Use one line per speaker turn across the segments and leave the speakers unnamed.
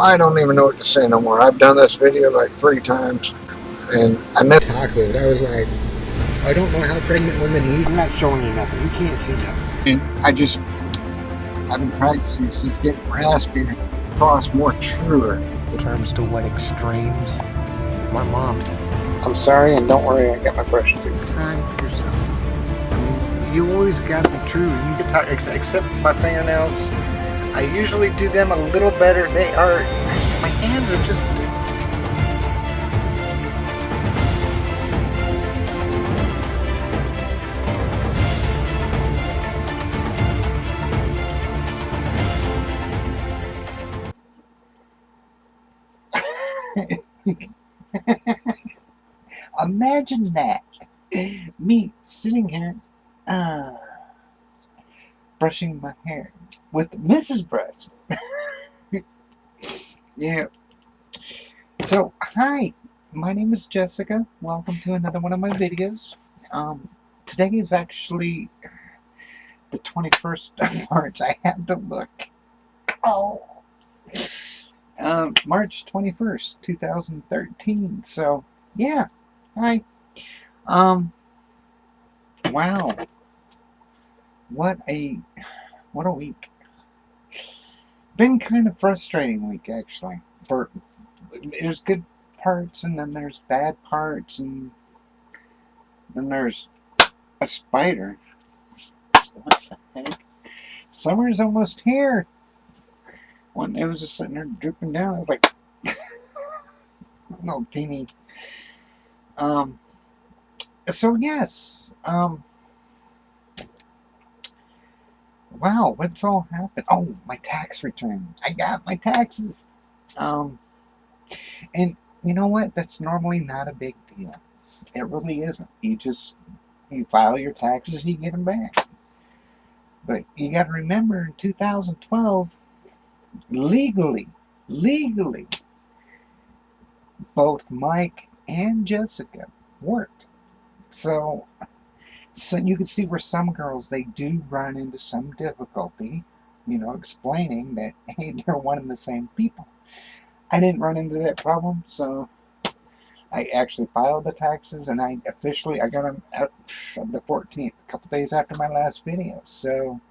I don't even know what to say no more. I've done this video like 3 times, and I never talked it. I was like, I don't know how pregnant women eat. I'm not showing you nothing. You can't see nothing. And I've been practicing since getting raspier, across more truer.
In terms to what extremes, my mom.
I'm sorry, and don't worry, I got my brush too.
Time for yourself. I mean, you always got to be true. You can talk, except my fingernails. I usually do them a little better. My hands are just.
Imagine that. Me sitting here, brushing my hair with Mrs. Brush. Yeah. So, hi. My name is Jessica. Welcome to another one of my videos. Today is actually the 21st of March. I had to look. Oh. March 21st, 2013. So, yeah. Hi. Wow. What a week. Been kind of frustrating week, actually. There's good parts, and then there's bad parts, and then there's a spider. What the heck? Summer's almost here. When it was just sitting there drooping down, I was like, no, teeny. So yes, wow, what's all happened? Oh, my tax return. I got my taxes. And you know what? That's normally not a big deal. It really isn't. You file your taxes, you get them back. But you got to remember, in 2012, legally, both Mike and Jessica worked. So you can see where some girls, they do run into some difficulty, explaining that, hey, they're one and the same people. I didn't run into that problem, so I actually filed the taxes, and I got them out on the 14th, a couple days after my last video. So,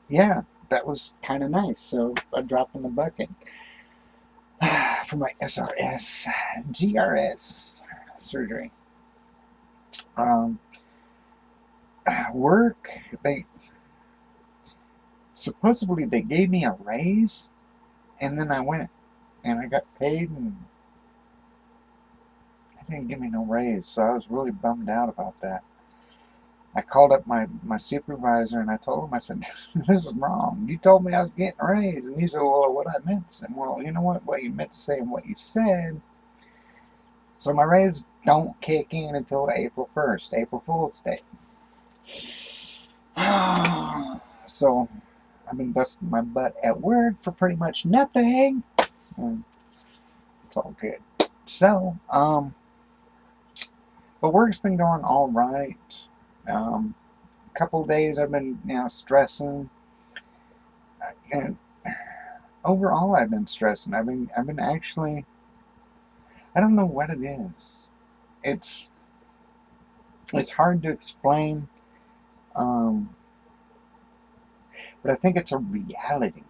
yeah, that was kind of nice. So I dropped in the bucket for my GRS surgery. Work, supposedly they gave me a raise, and then I went and I got paid, and they didn't give me no raise, so I was really bummed out about that. I called up my supervisor, and I told him, I said, this is wrong. You told me I was getting a raise. And he said, well, what I meant to say. Well, you know what you meant to say and what you said. So my raise don't kick in until April 1st, April Fool's Day. So I've been busting my butt at work for pretty much nothing. It's all good. So, but work's been going all right. A couple of days I've been, stressing, and overall I've been stressing. I've been actually, I don't know what it is. It's hard to explain, but I think it's a reality,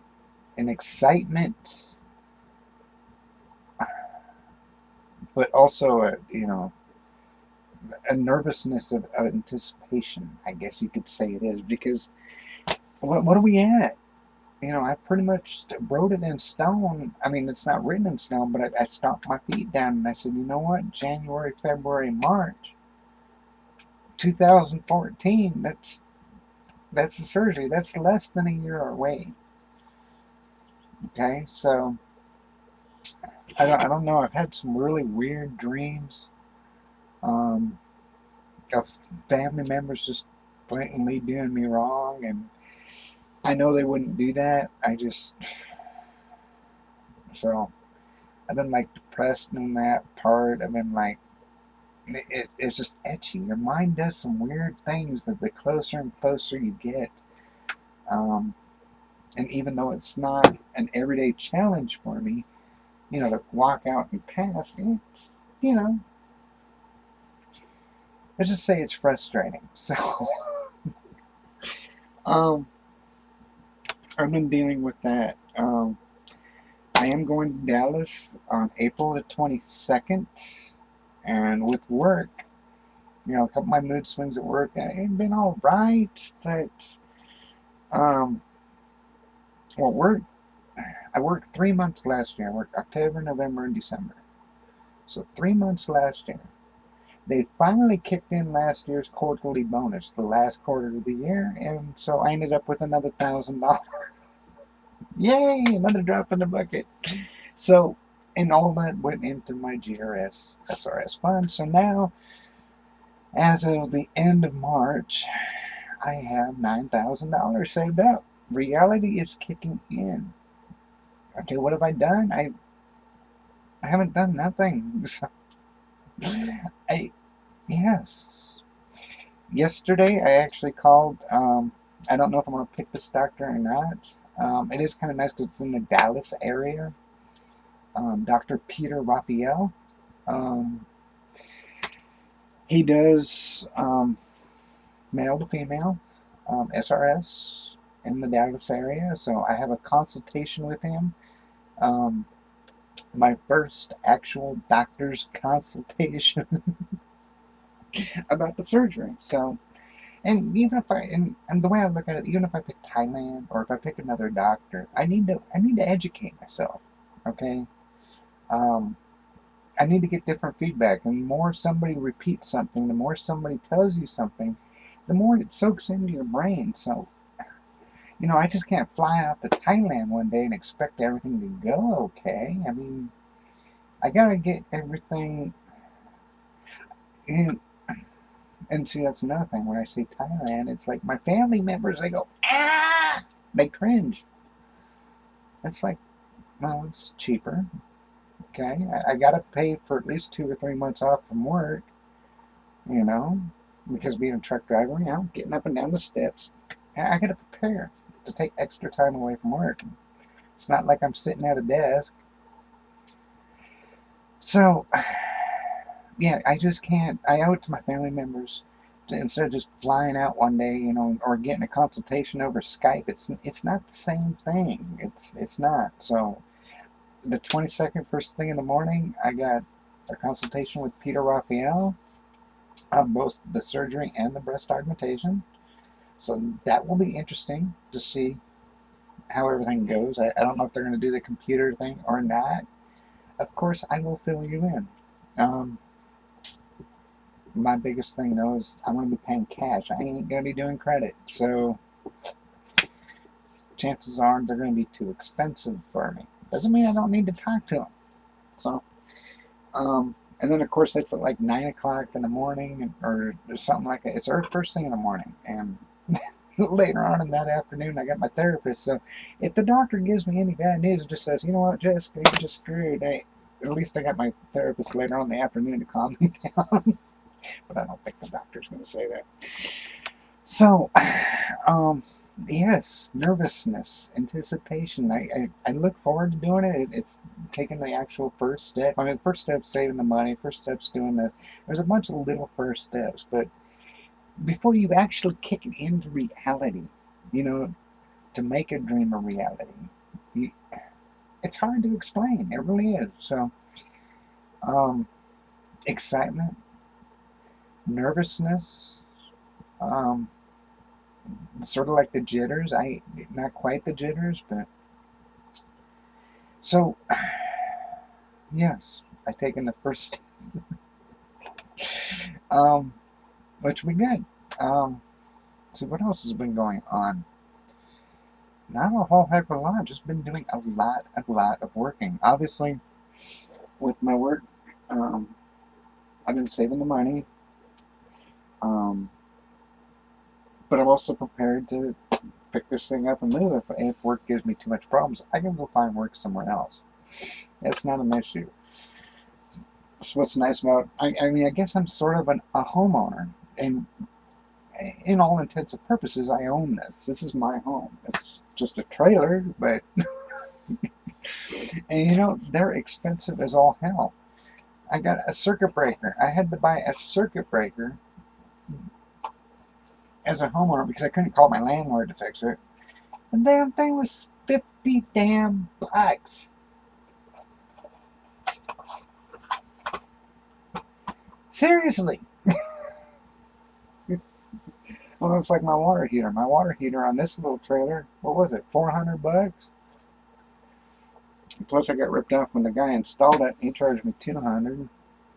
an excitement, but also a nervousness of anticipation, I guess you could say it is, because what are we at? I pretty much wrote it in stone. I mean, it's not written in stone, but I stomped my feet down and I said, you know what? January, February, March 2014, that's the surgery. That's less than a year away. Okay, so I don't know. I've had some really weird dreams of family members just blatantly doing me wrong, and I know they wouldn't do that. So I've been like depressed in that part. I've been like, it's just etchy. Your mind does some weird things, but the closer and closer you get, And even though it's not an everyday challenge for me, to walk out and pass, let's just say it's frustrating. So, um, I've been dealing with that. I am going to Dallas on April the 22nd, and with work, a couple of my mood swings at work, ain't been all right, but, um, well, I worked 3 months last year. I worked October, November, and December. So 3 months last year. They finally kicked in last year's quarterly bonus, the last quarter of the year, and so I ended up with another $1,000. Yay! Another drop in the bucket. So, and all that went into my GRS SRS fund. So now, as of the end of March, I have $9,000 saved up. Reality is kicking in. Okay, what have I done? I haven't done nothing. So, yes. Yesterday, I actually called. I don't know if I'm going to pick this doctor or not. It is kind of nice because it's in the Dallas area. Dr. Peter Raphael. Um, he does male to female SRS in the Dallas area. So I have a consultation with him. My first actual doctor's consultation about the surgery. So, and even if and the way I look at it, even if I pick Thailand or if I pick another doctor, I need to educate myself. Okay, I need to get different feedback. And the more somebody repeats something, the more somebody tells you something, the more it soaks into your brain. So, I just can't fly out to Thailand one day and expect everything to go okay. I mean, I gotta get everything in. And see, that's another thing. When I say Thailand, it's like my family members, they go, ah! They cringe. It's like, well, it's cheaper. Okay? I got to pay for at least 2 or 3 months off from work, you know, because being a truck driver, getting up and down the steps, I got to prepare to take extra time away from work. It's not like I'm sitting at a desk. So, yeah, I just can't. I owe it to my family members to, instead of just flying out one day, or getting a consultation over Skype. It's not the same thing. It's not. So the 22nd, first thing in the morning, I got a consultation with Peter Raphael on both the surgery and the breast augmentation. So that will be interesting to see how everything goes. I don't know if they're going to do the computer thing or not. Of course, I will fill you in. My biggest thing though is I'm going to be paying cash. I ain't going to be doing credit. So chances are they're going to be too expensive for me. Doesn't mean I don't need to talk to them. So, and then of course it's at like 9 o'clock in the morning or something like that. It's our first thing in the morning. And later on in that afternoon, I got my therapist. So if the doctor gives me any bad news, it just says, you know what, Jessica, you just screwed. Hey, at least I got my therapist later on in the afternoon to calm me down. But I don't think the doctor's going to say that. So, yes, nervousness, anticipation. I look forward to doing it. It's taking the actual first step. I mean, the first step's saving the money. First step's doing this. There's a bunch of little first steps, but before you actually kick it into reality, to make a dream a reality, it's hard to explain. It really is. So, excitement, nervousness, sort of like the jitters. Not quite the jitters, but so yes, I taken the first which we good. So what else has been going on? Not a whole heck of a lot. Just been doing a lot of working. Obviously, with my work, I've been saving the money. But I'm also prepared to pick this thing up and move. If work gives me too much problems, I can go find work somewhere else. That's not an issue. It's what's nice about, I mean, I guess I'm sort of a homeowner. And in all intents and purposes, I own this. This is my home. It's just a trailer, but and you know, they're expensive as all hell. I got a circuit breaker. I had to buy a circuit breaker as a homeowner because I couldn't call my landlord to fix it. The damn thing was 50 damn bucks. Seriously. Well, it's like my water heater. My water heater on this little trailer, what was it, 400 bucks? Plus I got ripped off when the guy installed it. He charged me 200.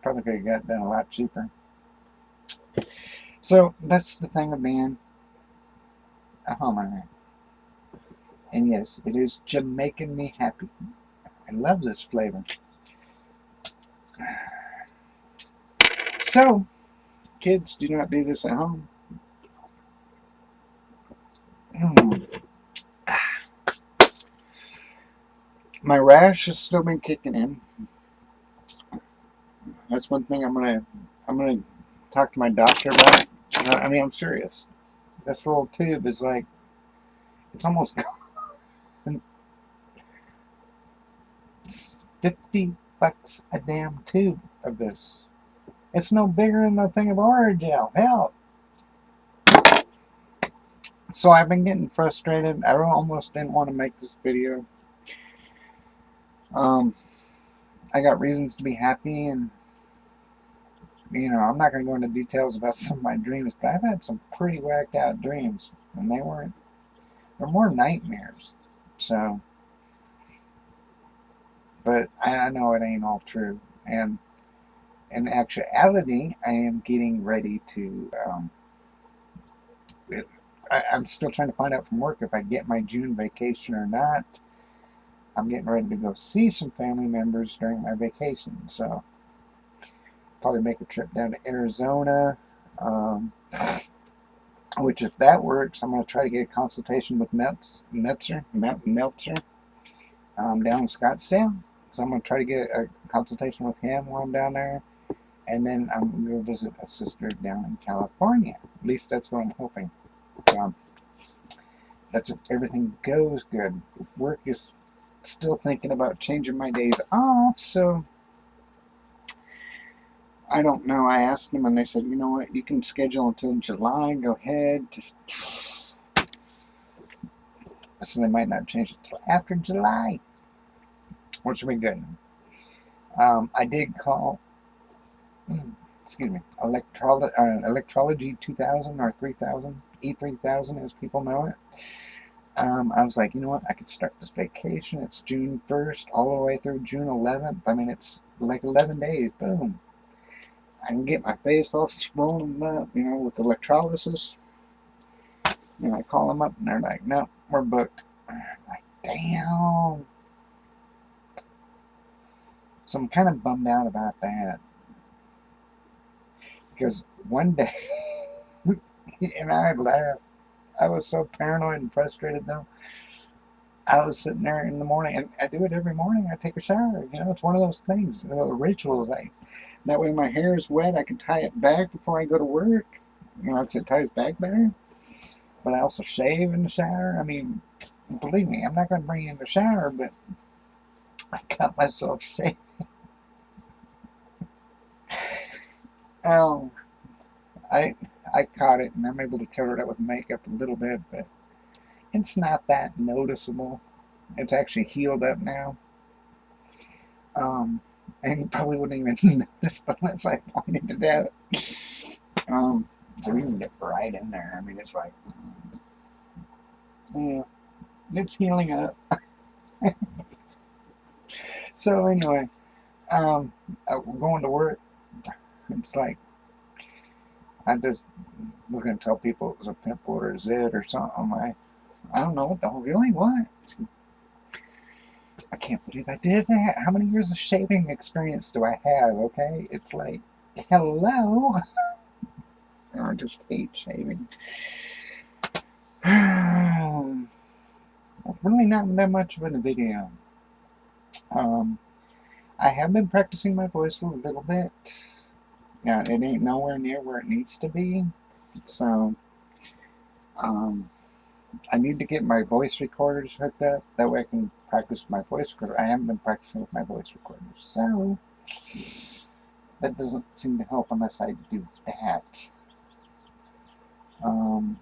Probably could have got it done a lot cheaper. So that's the thing of being a homeowner. And yes, it is Jamaican me happy. I love this flavor. So, kids, do not do this at home. My rash has still been kicking in. That's one thing I'm gonna talk to my doctor about. I mean, I'm serious. This little tube is like, it's almost gone. It's 50 bucks a damn tube of this. It's no bigger than the thing of Orajel. Hell. So I've been getting frustrated. I almost didn't want to make this video. I got reasons to be happy, and you know, I'm not going to go into details about some of my dreams, but I've had some pretty whacked out dreams, and they're more nightmares. So, but I know it ain't all true, and in actuality, I am getting ready to. I'm still trying to find out from work if I get my June vacation or not. I'm getting ready to go see some family members during my vacation, so probably make a trip down to Arizona, which if that works, I'm going to try to get a consultation with Meltzer down in Scottsdale. So I'm going to try to get a consultation with him while I'm down there, and then I'm going to go visit a sister down in California. At least that's what I'm hoping. That's if everything goes good. Work is still thinking about changing my days off, so I don't know. I asked them and they said, you know what, you can schedule until July, go ahead. So they might not change it until after July, which will be good. I did call, excuse me, Electrology 2000 or 3000, E3000 as people know it. I was like, you know what, I could start this vacation. It's June 1st all the way through June 11th. I mean, it's like 11 days. Boom. I can get my face all swollen up, you know, with electrolysis. You know, I call them up and they're like, no, we're booked. I'm like, damn. So I'm kind of bummed out about that. Because one day, and I laughed. I was so paranoid and frustrated though. I was sitting there in the morning, and I do it every morning. I take a shower. You know, it's one of those things, you know, the rituals. That way my hair is wet. I can tie it back before I go to work. You know, it ties back better. But I also shave in the shower. I mean, believe me, I'm not going to bring you in the shower, but I got myself shaved. Oh, I caught it, and I'm able to cover it up with makeup a little bit, but it's not that noticeable. It's actually healed up now. And you probably wouldn't even notice unless I pointed it out. So we can get bright in there. I mean, it's like, yeah, it's healing up. So anyway, going to work, it's like, I just was going to tell people it was a pimple or a zit or something. I don't know what the hell, really, what? I can't believe I did that. How many years of shaving experience do I have, okay? It's like, hello? I just hate shaving. Really not that much of a video. I have been practicing my voice a little bit. It ain't nowhere near where it needs to be. So, I need to get my voice recorders hooked up. That way I can practice with my voice recorder. I haven't been practicing with my voice recorders, so that doesn't seem to help unless I do that. Um,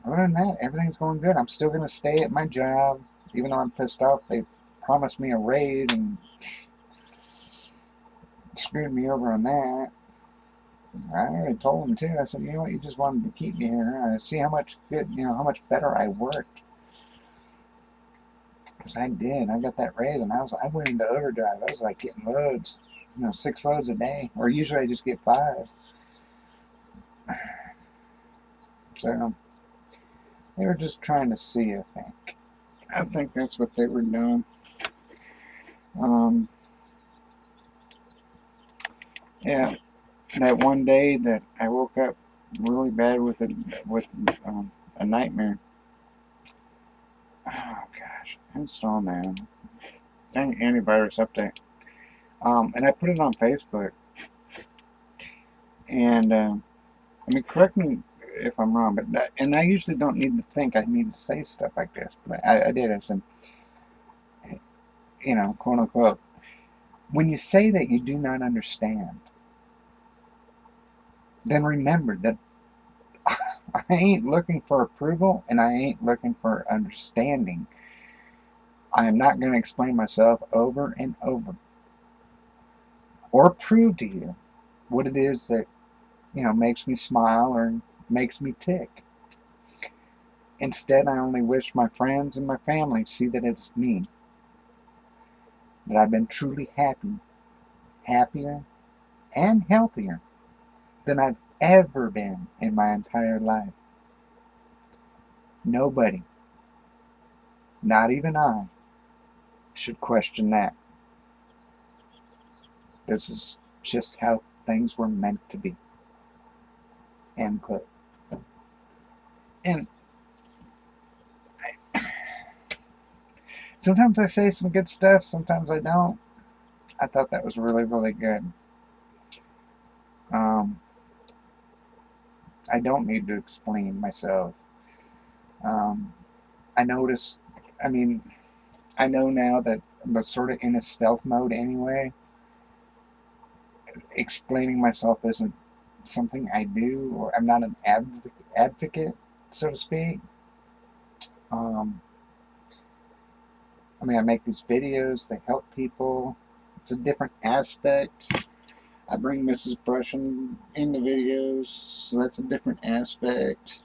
Other than that, everything's going good. I'm still going to stay at my job, even though I'm pissed off. They promised me a raise and screwed me over on that. I already told them too. I said, you know what, you just wanted to keep me here. I see how much good, how much better I worked. Because I did. I got that raise, and I went into overdrive. I was like getting loads, 6 loads a day, or usually I just get 5. So they were just trying to see. I think that's what they were doing. Yeah, that one day that I woke up really bad with a nightmare. Oh gosh, install now. Dang antivirus update. And I put it on Facebook. And I mean, correct me if I'm wrong, and I usually don't need to think I need to say stuff like this, but I did. I said, quote unquote, when you say that you do not understand, then remember that I ain't looking for approval and I ain't looking for understanding. I am not going to explain myself over and over or prove to you what it is that, makes me smile or makes me tick. Instead, I only wish my friends and my family see that it's me, that I've been truly happy, happier, and healthier than I've ever been in my entire life. Nobody, not even I, should question that. This is just how things were meant to be. End quote. And sometimes I say some good stuff, sometimes I don't. I thought that was really, really good. I don't need to explain myself. I notice, I mean, I know now that I'm sort of in a stealth mode anyway. Explaining myself isn't something I do, or I'm not an advocate, so to speak. I make these videos, they help people. It's a different aspect. I bring Mrs. Brushin in the videos, so that's a different aspect.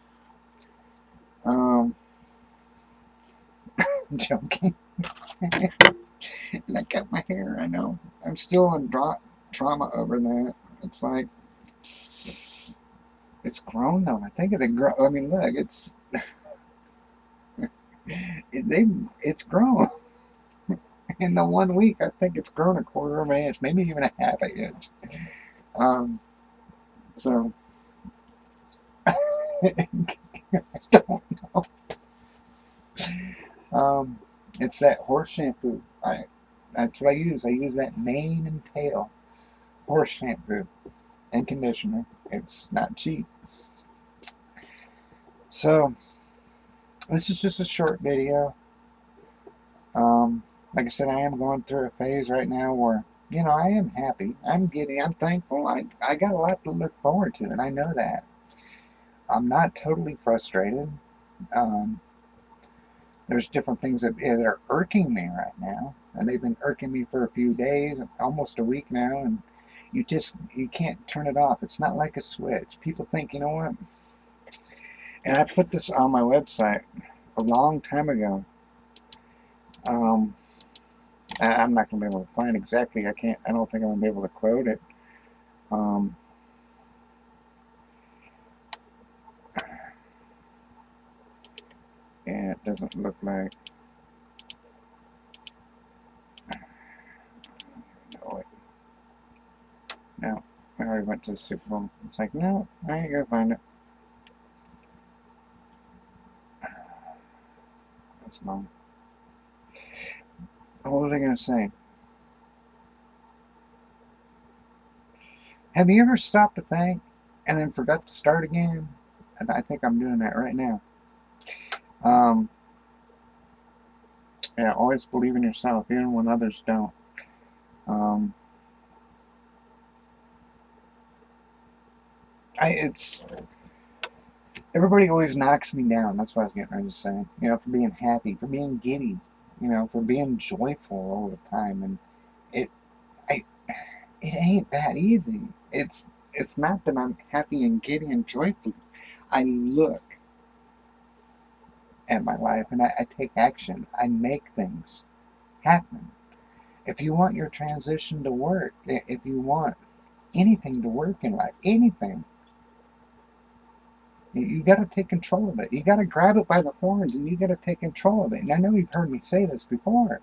I'm joking. And I cut my hair, I know. I'm still in trauma over that. It's like, it's grown though. I think it grown. I mean, look, it's grown. In the 1 week, I think it's grown a quarter of an inch, maybe even a half an inch. So I don't know. It's that horse shampoo. That's what I use. I use that mane and tail horse shampoo and conditioner. It's not cheap. So this is just a short video. Like I said, I am going through a phase right now where, I am happy. I'm thankful. I got a lot to look forward to, and I know that. I'm not totally frustrated. There's different things that are irking me right now, and they've been irking me for a few days, almost a week now, and you can't turn it off. It's not like a switch. People think, you know what? And I put this on my website a long time ago. I'm not going to be able to find exactly. I don't think I'm going to be able to quote it. Yeah, it doesn't look like. No, I already went to the Super Bowl. It's like, no, I ain't going to find it. That's mom. What was I going to say? Have you ever stopped to think and then forgot to start again? And I think I'm doing that right now. Um, yeah, always believe in yourself, even when others don't. Um, it's everybody always knocks me down. That's what I was getting ready to say. You know, for being happy, for being giddy, you know, for being joyful all the time. And it, I, it ain't that easy. It's not that I'm happy and giddy and joyful. I look at my life and I take action. I make things happen. If you want your transition to work, if you want anything to work in life, anything, you got to take control of it. You got to grab it by the horns and you got to take control of it. And I know you've heard me say this before.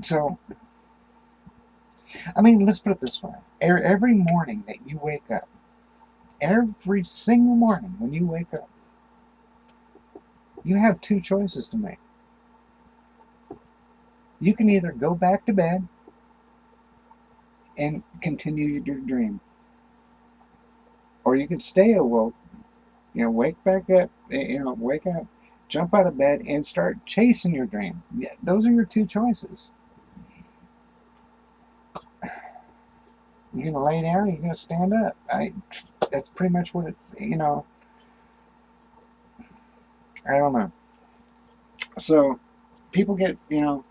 So, I mean, let's put it this way. Every morning that you wake up, every single morning when you wake up, you have two choices to make. You can either go back to bed and continue your dream, or you can stay awoke, you know, wake back up, you know, wake up, jump out of bed and start chasing your dream. Yeah, those are your two choices. You're gonna lay down, you're gonna stand up. That's pretty much what it's, you know, I don't know. So people get, you know,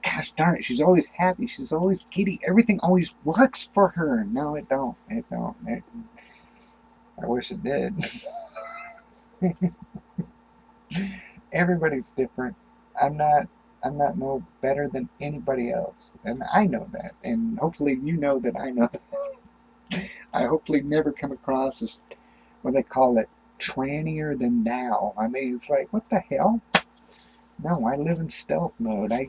gosh darn it, she's always happy, she's always giddy, everything always works for her. No, it don't. It don't. I wish it did. Everybody's different. I'm not I'm not no better than anybody else. And I know that. And hopefully you know that I know that. I hopefully never come across as what they call it, trannier than thou. I mean, it's like, what the hell? No, I live in stealth mode. I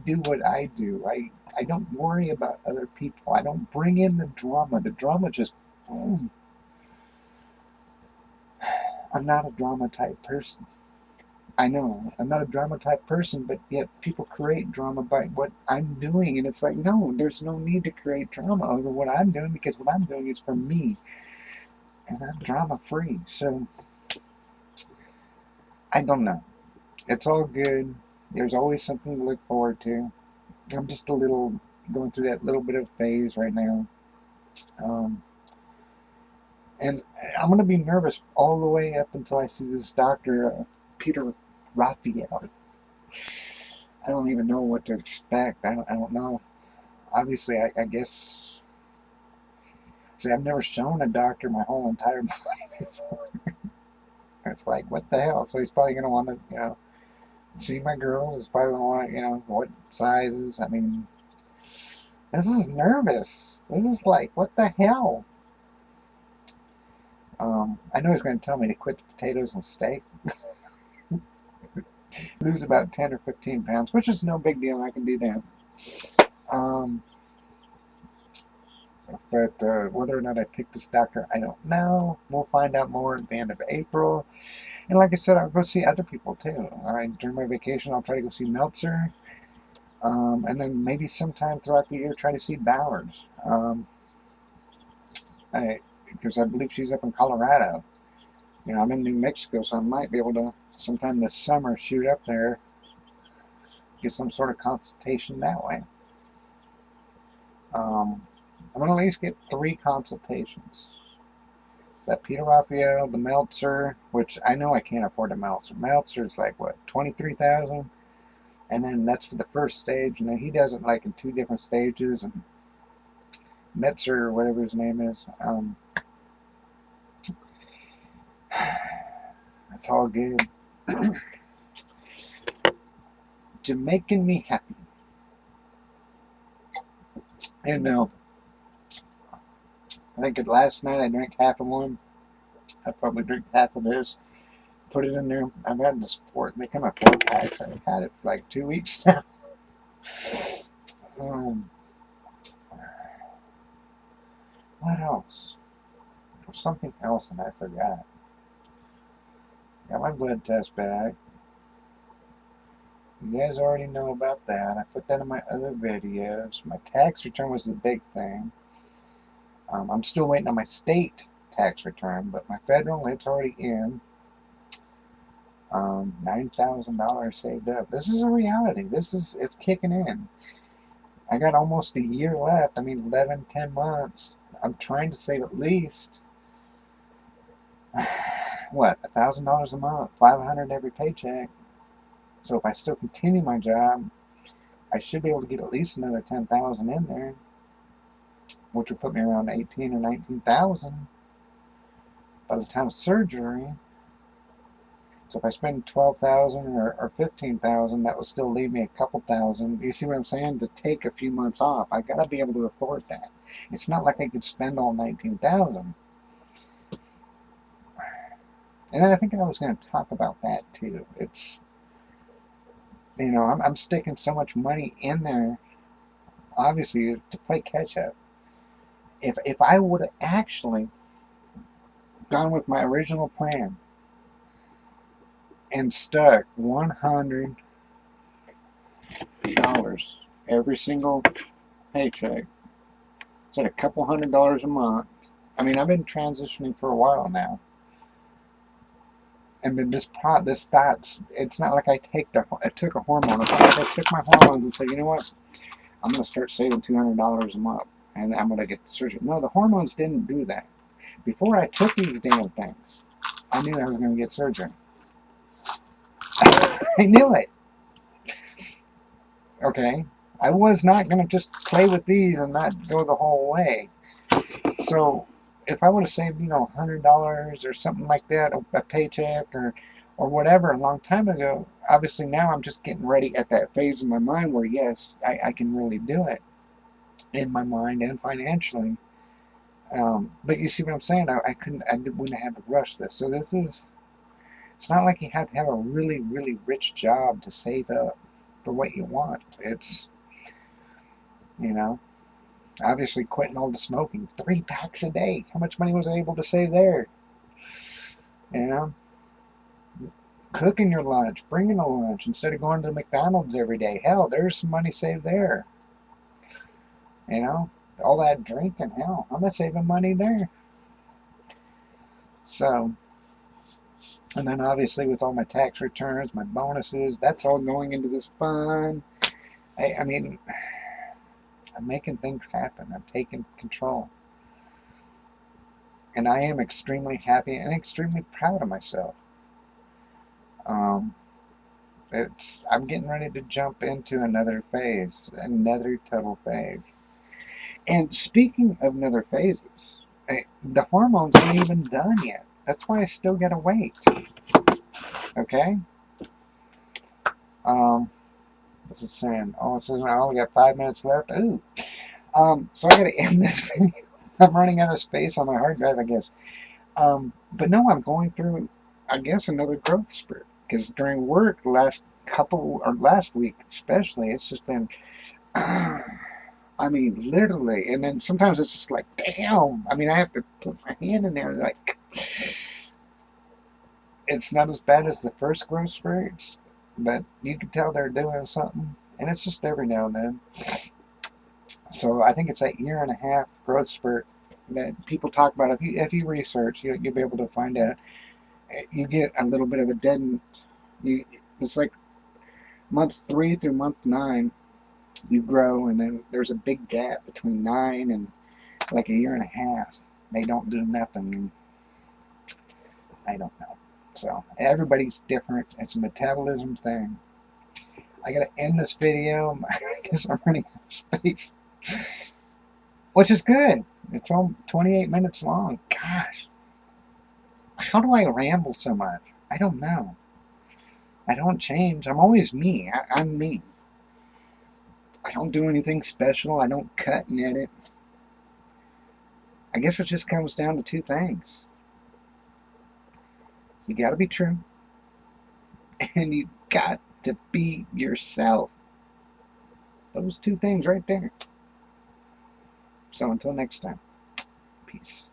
do what I do. I don't worry about other people. I don't bring in the drama. The drama just, boom. I'm not a drama type person. I know I'm not a drama type person, but yet people create drama by what I'm doing, and it's like, no, there's no need to create drama over what I'm doing because what I'm doing is for me, and I'm drama free. So I don't know. It's all good. There's always something to look forward to. I'm just a little going through that little bit of phase right now, um, and I'm gonna be nervous all the way up until I see this doctor, Peter Raphael. I don't even know what to expect. I don't know. Obviously, I guess. See, I've never shown a doctor my whole entire body before. It's like, what the hell? So he's probably going to want to, you know, see my girls. He's probably going to want to, you know, what sizes. I mean, this is nervous. This is like, what the hell? I know he's going to tell me to quit the potatoes and steak. Lose about 10 or 15 pounds, which is no big deal. I can do that. Um, But whether or not I pick this doctor, I don't know. We'll find out more at the end of April. And like I said, I'll go see other people too. All right, during my vacation, I'll try to go see Meltzer. And then maybe sometime throughout the year, try to see Bowers. Because I believe she's up in Colorado. You know, I'm in New Mexico, so I might be able to sometime this summer shoot up there, get some sort of consultation that way. I'm going to at least get 3 consultations. Is that Peter Raphael, the Meltzer, which I know I can't afford the Meltzer. Meltzer's like, what, 23,000, and then that's for the first stage, and then he does it like in 2 different stages, and Metzer, or whatever his name is, it's all good. Jamaican me happy. And I think last night I drank half of one. I probably drink half of this. Put it in there. I've had this they come in 4 packs. I've had it for like 2 weeks now. What else? There's something else that I forgot. Got my blood test back. You guys already know about that. I put that in my other videos. My tax return was the big thing. I'm still waiting on my state tax return, but my federal, it's already in. $9,000 saved up. This is a reality. It's kicking in. I got almost a year left. I mean, 11, 10 months. I'm trying to save at least, what, $1,000 a month, $500 every paycheck. So if I still continue my job, I should be able to get at least another 10,000 in there, which would put me around 18 or 19,000 by the time of surgery. So if I spend 12,000 or 15,000, that will still leave me a couple thousand. You see what I'm saying? To take a few months off, I gotta be able to afford that. It's not like I could spend all 19,000. And then I think I was going to talk about that too. It's, I'm sticking so much money in there, obviously, to play catch up. If I would have actually gone with my original plan and stuck $100 every single paycheck, it's at a couple $100 a month. I mean, I've been transitioning for a while now. And then this thoughts, it's not like I took a hormone. It's not like I took my hormones and said, you know what, I'm going to start saving $200 a month and I'm going to get the surgery. No, the hormones didn't do that. Before I took these damn things, I knew I was going to get surgery. I knew it. Okay? I was not going to just play with these and not go the whole way. So if I would have saved, $100 or something like that, a paycheck or whatever, a long time ago, obviously now I'm just getting ready at that phase in my mind where, yes, I can really do it in my mind and financially. But you see what I'm saying? I wouldn't have to rush this. So it's not like you have to have a really, really rich job to save up for what you want. It's, obviously quitting all the smoking. 3 packs a day. How much money was I able to save there? Cooking your lunch, bringing a lunch instead of going to McDonald's every day. Hell, there's some money saved there. All that drinking, hell, I'm not saving money there. So, and then obviously with all my tax returns, my bonuses, that's all going into this fund. I mean, I'm making things happen. I'm taking control. And I am extremely happy and extremely proud of myself. I'm getting ready to jump into another phase, another total phase. And speaking of another phases, the hormones ain't even done yet. That's why I still gotta wait. Okay? What's it saying? Oh, it says I only got 5 minutes left. Ooh. So I gotta end this video. I'm running out of space on my hard drive, I guess. But no, I'm going through, I guess, another growth spurt. Because during work, last week especially, it's just been, I mean, literally. And then sometimes it's just like, damn. I mean, I have to put my hand in there, like, it's not as bad as the first growth spurts, but you can tell they're doing something. And it's just every now and then. So I think it's that 1.5-year growth spurt that people talk about. If you research, you'll be able to find out. You get a little bit of a it's like months 3 through month 9, you grow, and then there's a big gap between 9 and like 1.5 years. They don't do nothing. I don't know. So everybody's different. It's a metabolism thing. I gotta end this video because I'm running out of space, which is good. It's all 28 minutes long. Gosh, how do I ramble so much? I don't know. I don't change. I'm always me. I'm me. I don't do anything special. I don't cut and edit. I guess it just comes down to 2 things. You gotta be true. And you got to be yourself. Those 2 things right there. So until next time, peace.